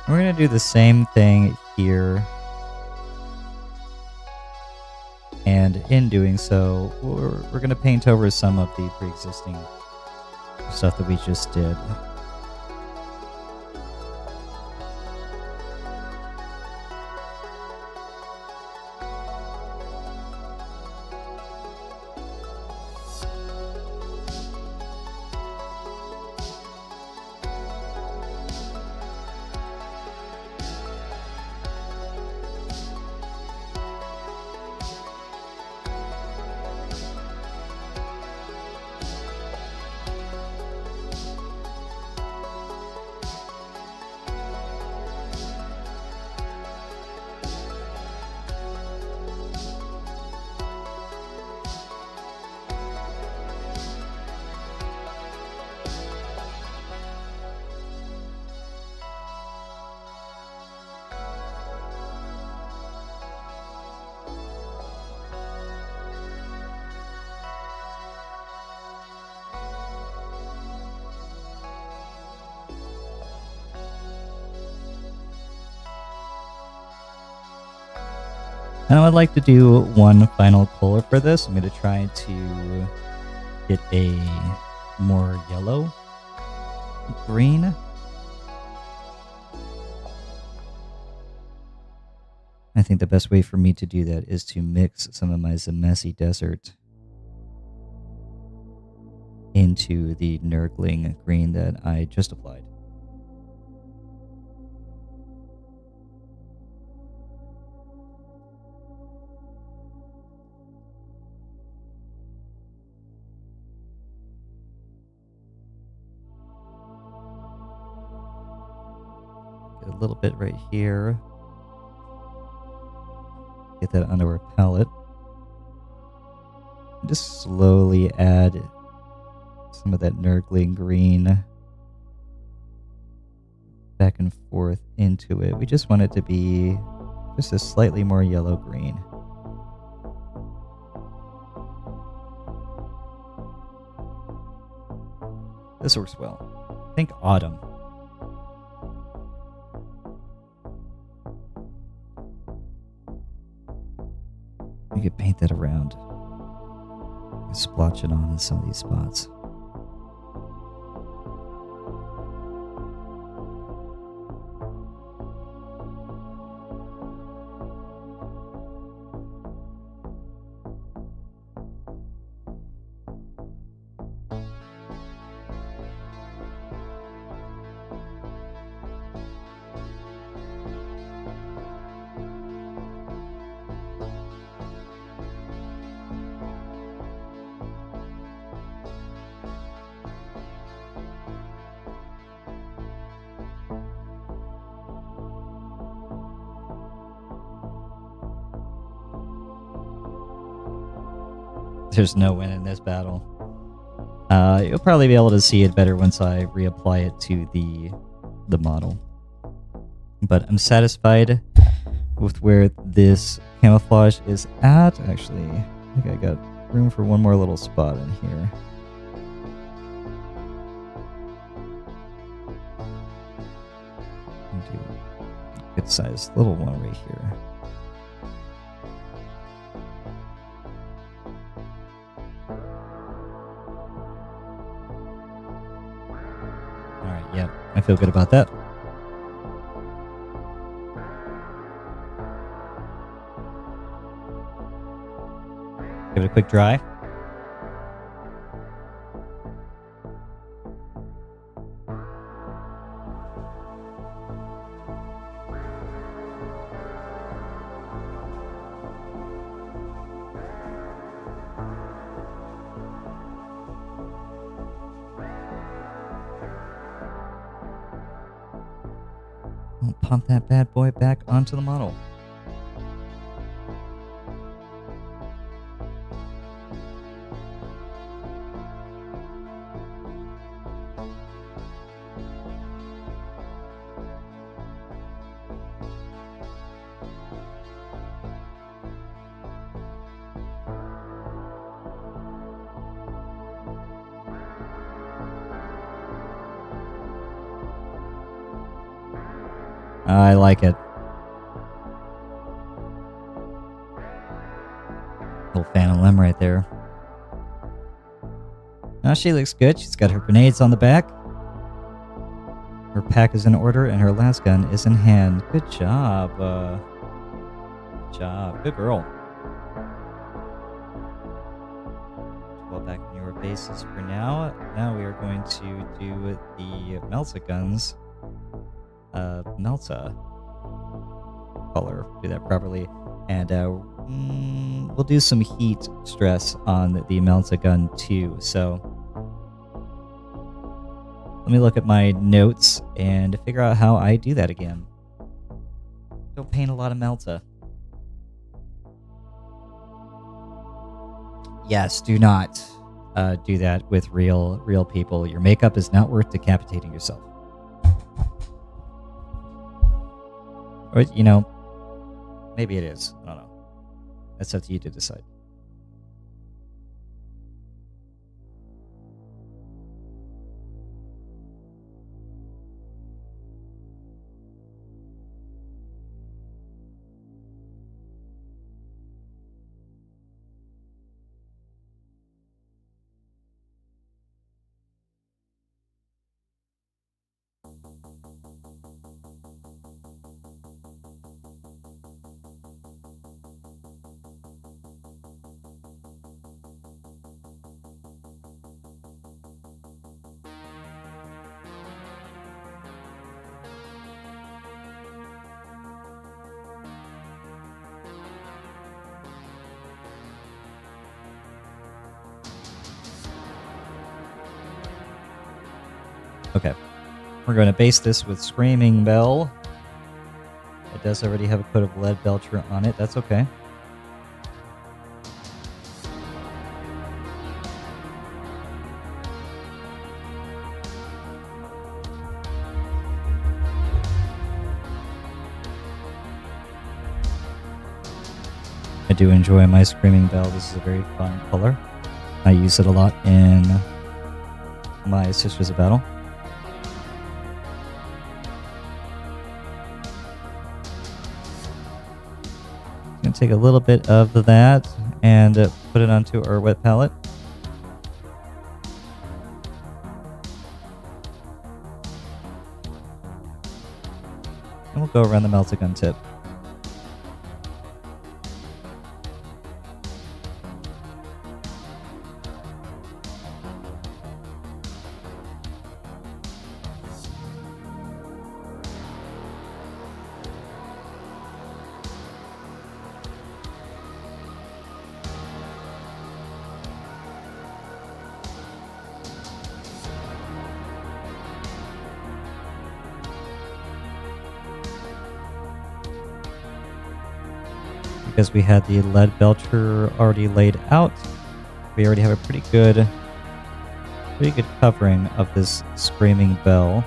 We're going to do the same thing here. And in doing so, we're going to paint over some of the pre-existing stuff that we just did. And I would like to do one final color for this. I'm going to try to get a more yellow green. I think the best way for me to do that is to mix some of my Zamesi Desert into the Nurgling green that I just applied. Get a little bit right here. Get that onto our palette. Just slowly add some of that Nurgling green back and forth into it. We just want it to be just a slightly more yellow green. This works well. Think autumn. You could paint that around. Splotch it on in some of these spots. There's no win in this battle. You'll probably be able to see it better once I reapply it to the model. But I'm satisfied with where this camouflage is at. Actually, I think I got room for one more little spot in here. Do a good sized little one right here. Yeah, I feel good about that. Give it a quick dry. I'll pump that bad boy back onto the model. I like it. Little Phantom Limb right there. Now she looks good. She's got her grenades on the back. Her pack is in order and her last gun is in hand. Good job. Good job. Good girl. Well, back in your bases for now. Now we are going to do the Melta guns. Melta color. Do that properly. And we'll do some heat stress on the Melta gun too. So let me look at my notes and figure out how I do that again. Don't paint a lot of Melta. Yes, do not do that with real people. Your makeup is not worth decapitating yourself. Or, you know, maybe it is. I don't know. That's up to you to decide. Okay. We're going to base this with Screaming Bell. It does already have a coat of Lead Belcher on it. That's okay. I do enjoy my Screaming Bell. This is a very fun color. I use it a lot in my Sisters of Battle. I'm going to take a little bit of that and put it onto our wet palette. And we'll go around the Meltagun tip. Because we had the Lead Belcher already laid out, we already have a pretty good covering of this Screaming Bell.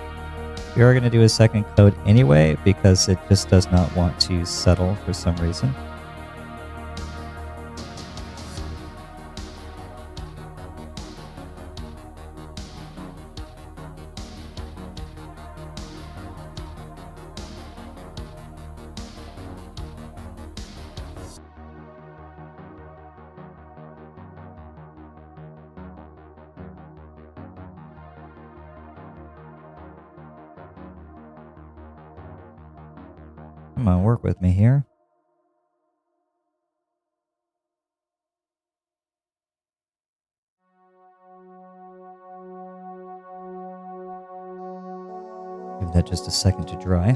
We are going to do a second coat anyway because it just does not want to settle for some reason. Come on, work with me here. Give that just a second to dry.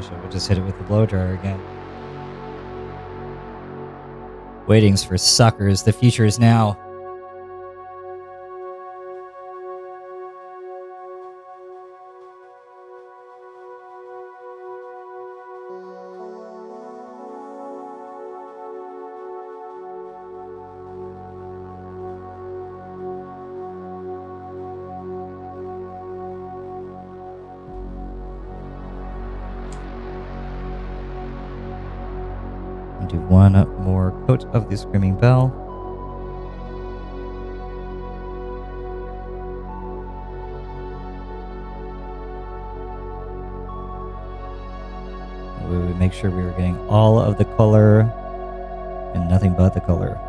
So we'll just hit it with the blow dryer again. Waiting's for suckers. The future is now. I'll do one more coat of the Screaming Bell. We would make sure we were getting all of the color and nothing but the color.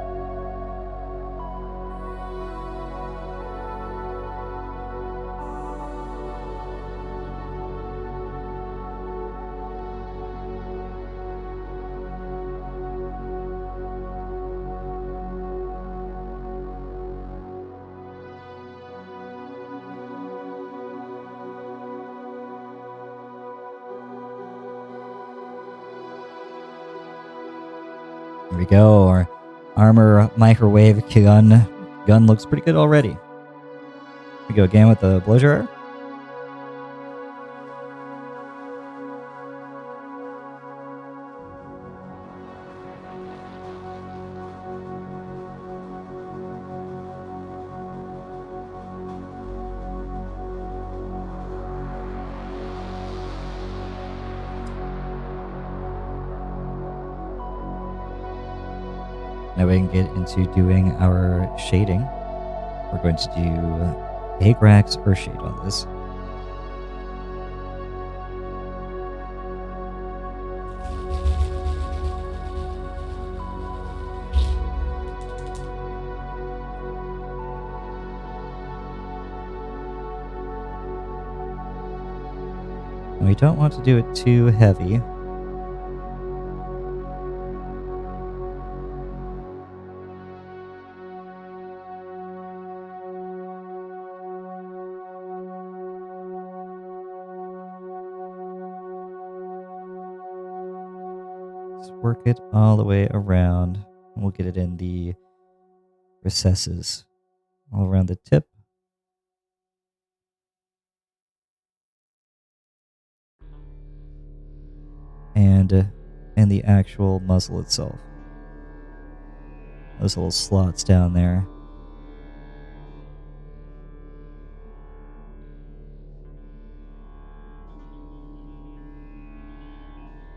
Here we go. Our armor microwave gun looks pretty good already. We go again with the blow dryer. Now we can get into doing our shading. We're going to do Agrax Earthshade on this. And we don't want to do it too heavy. work it all the way around. And we'll get it in the recesses all around the tip. And the actual muzzle itself. Those little slots down there.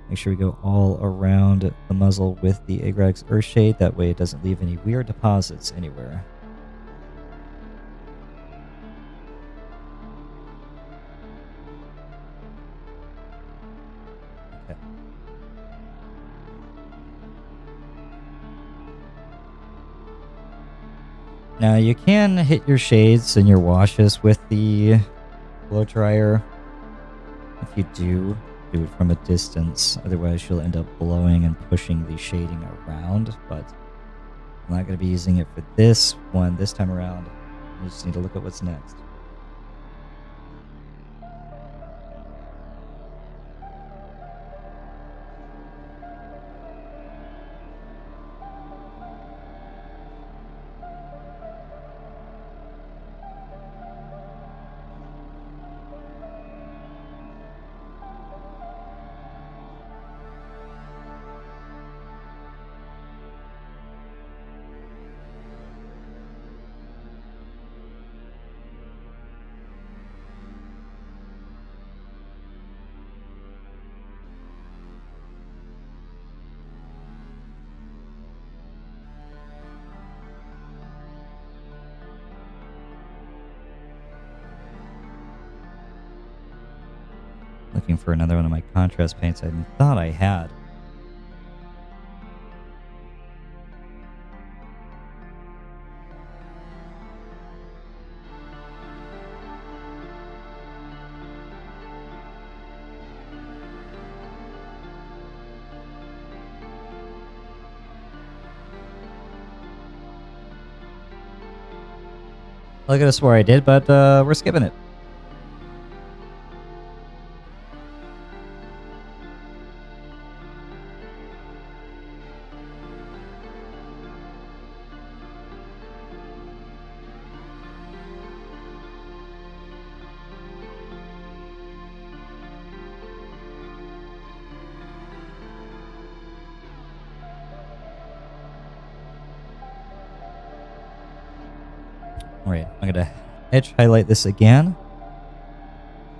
Make sure we go all around the muzzle with the Agrax Earthshade. That way it doesn't leave any weird deposits anywhere. Okay. Now you can hit your shades and your washes with the blow dryer. If you do it from a distance, otherwise you'll end up blowing and pushing the shading around, but I'm not going to be using it for this one this time around. You just need to look at what's next. Looking for another one of my contrast paints I thought I had. I could have swore I did, but we're skipping it. Alright, I'm going to edge highlight this again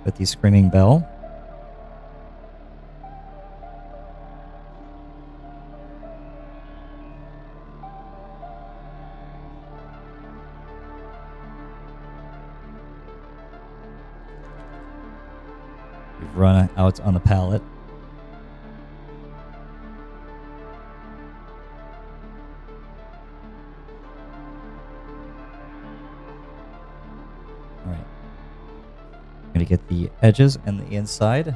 with the Screaming Bell. We've run out on the palette. Alright. I'm going to get the edges and the inside.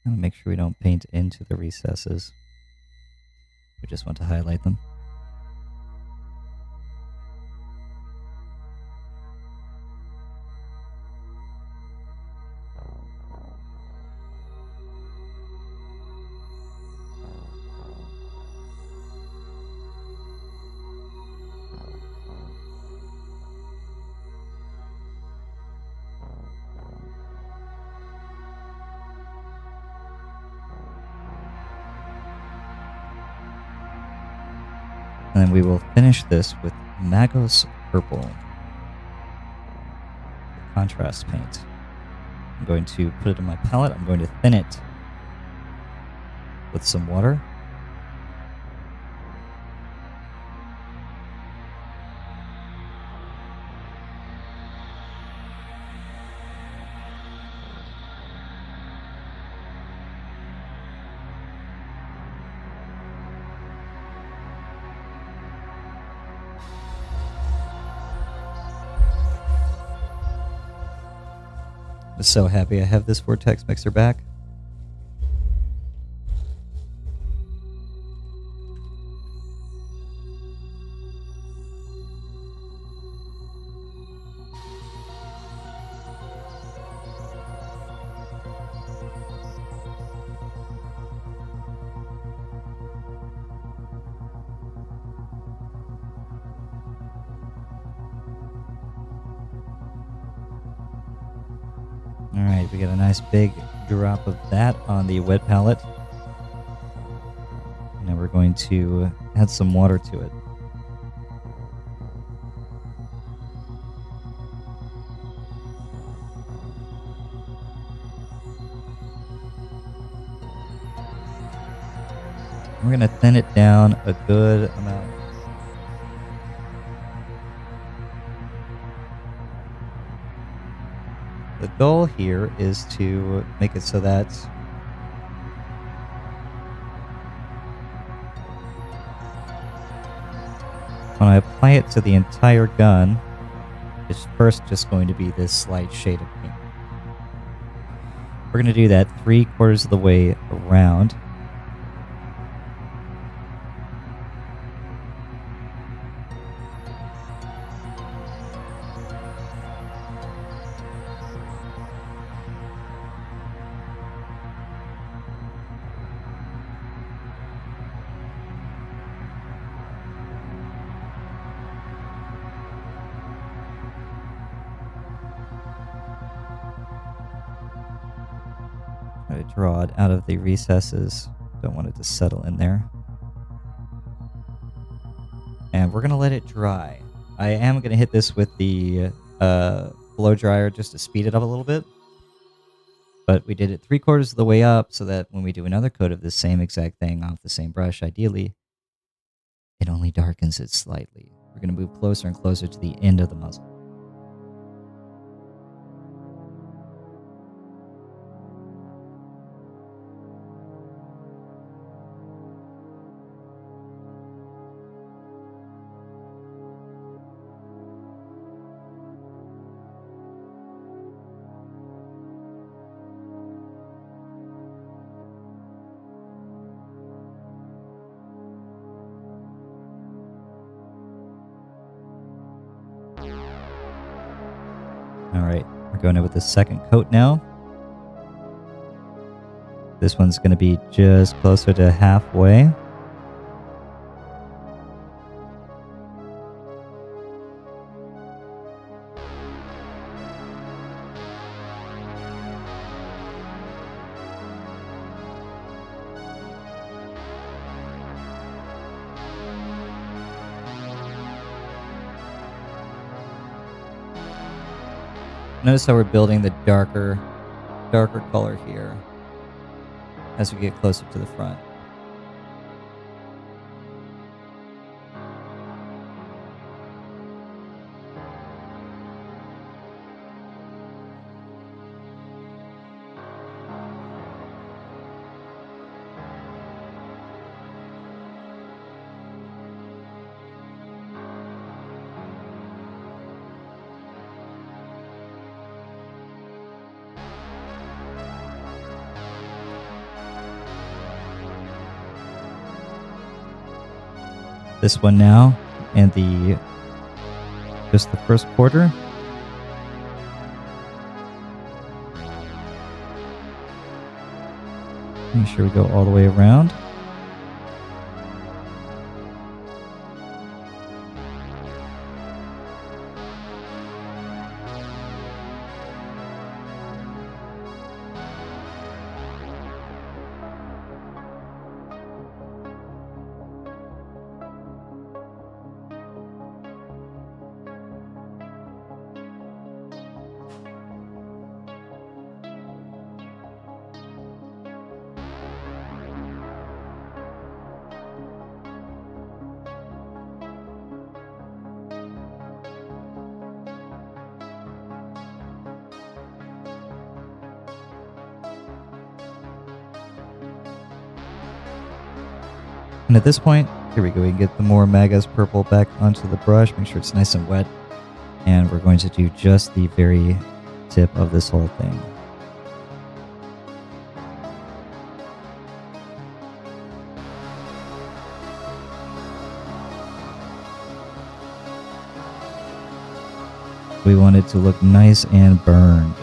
And make sure we don't paint into the recesses. We just want to highlight them. And then we will finish this with Magos Purple, the contrast paint. I'm going to put it in my palette. I'm going to thin it with some water. I'm so happy I have this vortex mixer back. Alright, we got a nice big drop of that on the wet palette. Now we're going to add some water to it. We're going to thin it down a good amount. The goal here is to make it so that when I apply it to the entire gun, it's first just going to be this slight shade of pink. We're going to do that 3/4 of the way around. Try to draw it out of the recesses. Don't want it to settle in there. And we're going to let it dry. I am going to hit this with the blow dryer just to speed it up a little bit. But we did it 3/4 of the way up so that when we do another coat of the same exact thing off the same brush, ideally, it only darkens it slightly. We're going to move closer and closer to the end of the muzzle. Alright, we're going in with the second coat now. This one's going to be just closer to halfway. Notice how we're building the darker color here as we get closer to the front. This one now, and just the first quarter. Make sure we go all the way around. And at this point, here we go, we can get the more Magas purple back onto the brush, make sure it's nice and wet. And we're going to do just the very tip of this whole thing. We want it to look nice and burned.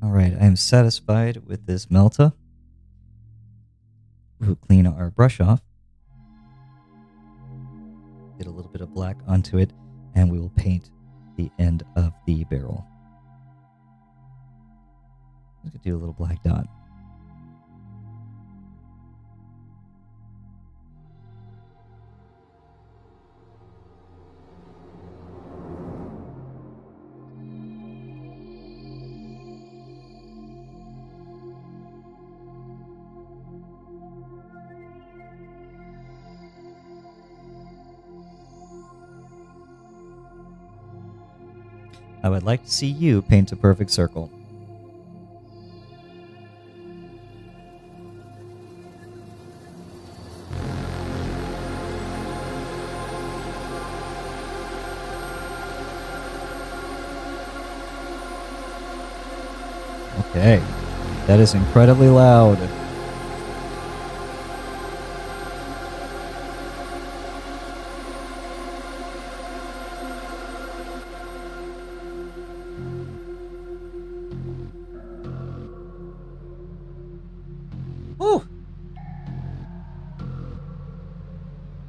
Alright, I am satisfied with this Melta. We'll clean our brush off. Get a little bit of black onto it, and we will paint the end of the barrel. I'm going to do a little black dot. I would like to see you paint a perfect circle. Okay, that is incredibly loud. Woo!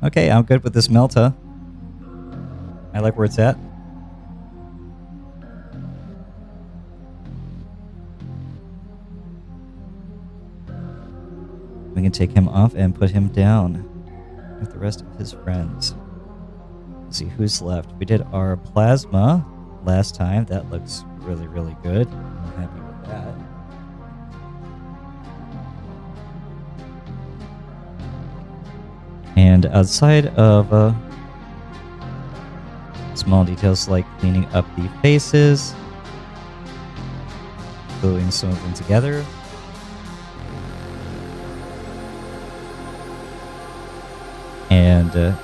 Okay, I'm good with this Melta. I like where it's at. We can take him off and put him down with the rest of his friends. Let's see who's left. We did our plasma last time. That looks really, really good. I'm happy with that. And outside of small details like cleaning up the faces, gluing some of them together, and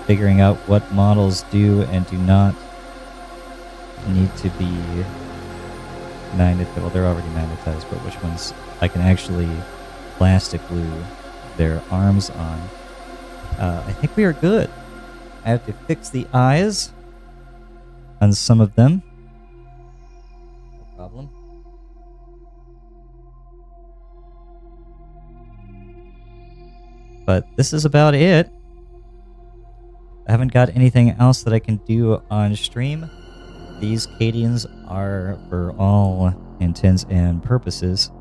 figuring out what models do and do not need to be magnetized. Well, they're already magnetized, but which ones I can actually plastic glue their arms on. I think we are good. I have to fix the eyes on some of them. No problem. But this is about it. I haven't got anything else that I can do on stream. These Cadians are, for all intents and purposes,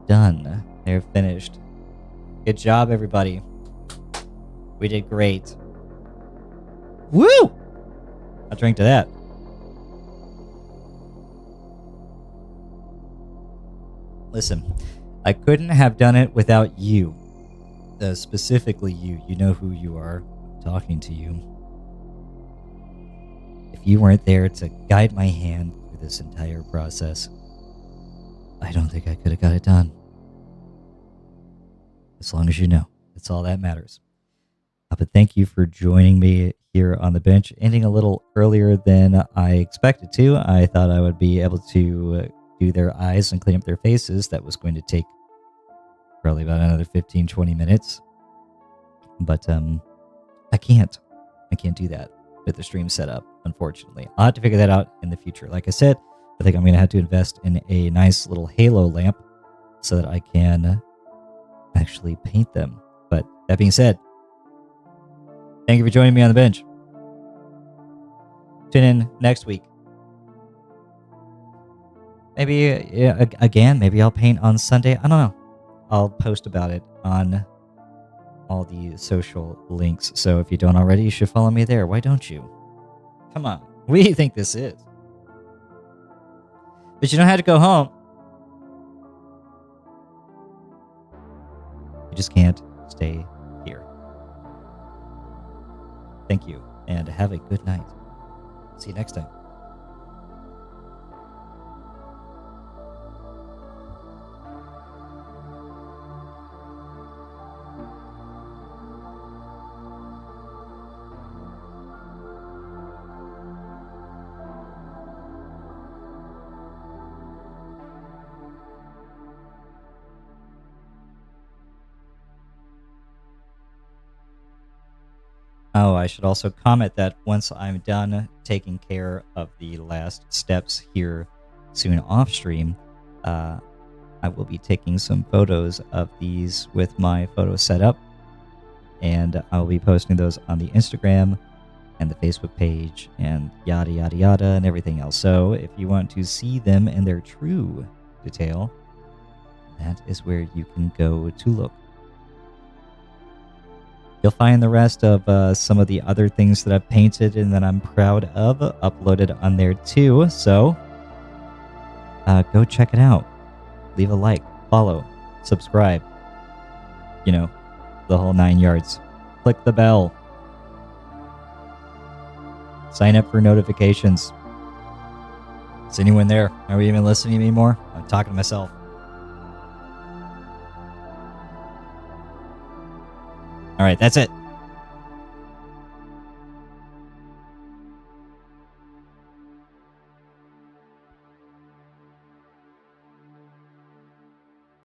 done. They're finished. Good job, everybody. We did great. Woo! I'll drink to that. Listen, I couldn't have done it without you. Specifically you. You know who you are. I'm talking to you. If you weren't there to guide my hand through this entire process, I don't think I could have got it done. As long as you know. That's all that matters. But thank you for joining me here on the bench, ending a little earlier than I expected to. I thought I would be able to do their eyes and clean up their faces. That was going to take probably about another 15-20 minutes. But I can't do that with the stream setup, unfortunately. I'll have to figure that out in the future. Like I said, I think I'm going to have to invest in a nice little halo lamp so that I can actually paint them. But that being said, thank you for joining me on the bench. Tune in next week. Maybe, yeah, again, maybe I'll paint on Sunday. I don't know. I'll post about it on all the social links. So if you don't already, you should follow me there. Why don't you? Come on. What do you think this is? But you don't have to go home. You just can't stay here. Thank you, and have a good night. See you next time. Oh, I should also comment that once I'm done taking care of the last steps here soon off stream, I will be taking some photos of these with my photo setup, and I'll be posting those on the Instagram and the Facebook page and yada yada yada and everything else. So if you want to see them in their true detail, that is where you can go to look. You'll find the rest of some of the other things that I've painted and that I'm proud of uploaded on there too. So go check it out. Leave a like, follow, subscribe. You know, the whole 9 yards. Click the bell. Sign up for notifications. Is anyone there? Are we even listening anymore? I'm talking to myself. All right, that's it.